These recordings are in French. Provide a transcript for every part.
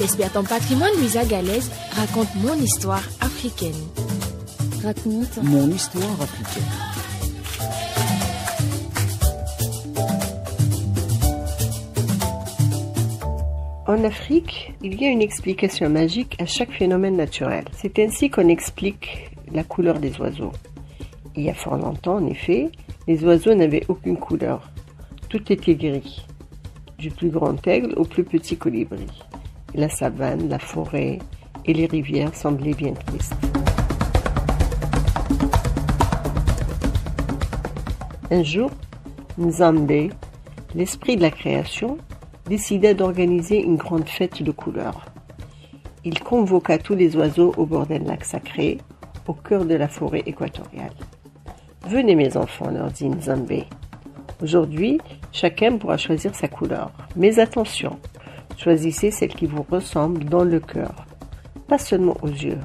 L'experte en patrimoine Luisa Galaise raconte mon histoire africaine. Raconte mon histoire africaine. En Afrique, il y a une explication magique à chaque phénomène naturel. C'est ainsi qu'on explique la couleur des oiseaux. Il y a fort longtemps, en effet, les oiseaux n'avaient aucune couleur. Tout était gris, du plus grand aigle au plus petit colibri. Et la savane, la forêt et les rivières semblaient bien tristes. Un jour, Nzambe, l'esprit de la création, décida d'organiser une grande fête de couleurs. Il convoqua tous les oiseaux au bord d'un lac sacré, au cœur de la forêt équatoriale. « Venez mes enfants, leur dit Nzambe. Aujourd'hui, chacun pourra choisir sa couleur. Mais attention, choisissez celle qui vous ressemble dans le cœur, pas seulement aux yeux. »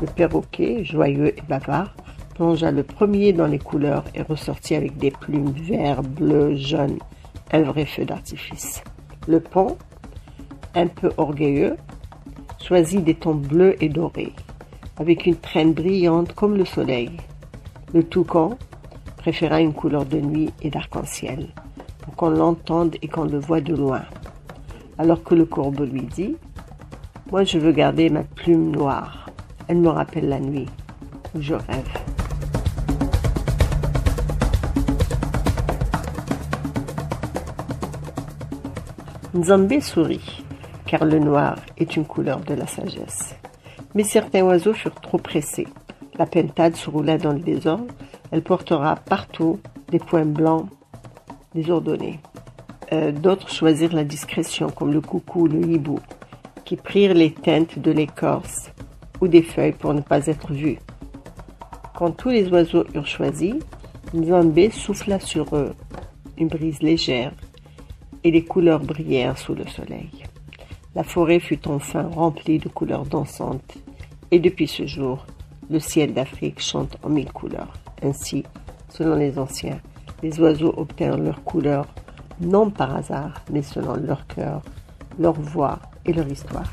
Le perroquet, joyeux et bavard, plongea le premier dans les couleurs et ressortit avec des plumes vert, bleu, jaune, un vrai feu d'artifice. Le paon, un peu orgueilleux, choisit des tons bleus et dorés, avec une traîne brillante comme le soleil. Le toucan préféra une couleur de nuit et d'arc-en-ciel, pour qu'on l'entende et qu'on le voie de loin. Alors que le corbeau lui dit « Moi je veux garder ma plume noire, elle me rappelle la nuit, où je rêve. » Nzambe sourit, car le noir est une couleur de la sagesse. Mais certains oiseaux furent trop pressés. La pintade se roula dans le désordre, elle portera partout des points blancs désordonnés. D'autres choisirent la discrétion, comme le coucou, le hibou, qui prirent les teintes de l'écorce ou des feuilles pour ne pas être vus. Quand tous les oiseaux eurent choisi, Nzambe souffla sur eux une brise légère, et les couleurs brillèrent sous le soleil. La forêt fut enfin remplie de couleurs dansantes, et depuis ce jour, le ciel d'Afrique chante en 1000 couleurs. Ainsi, selon les anciens, les oiseaux obtinrent leurs couleurs, non par hasard, mais selon leur cœur, leur voix et leur histoire.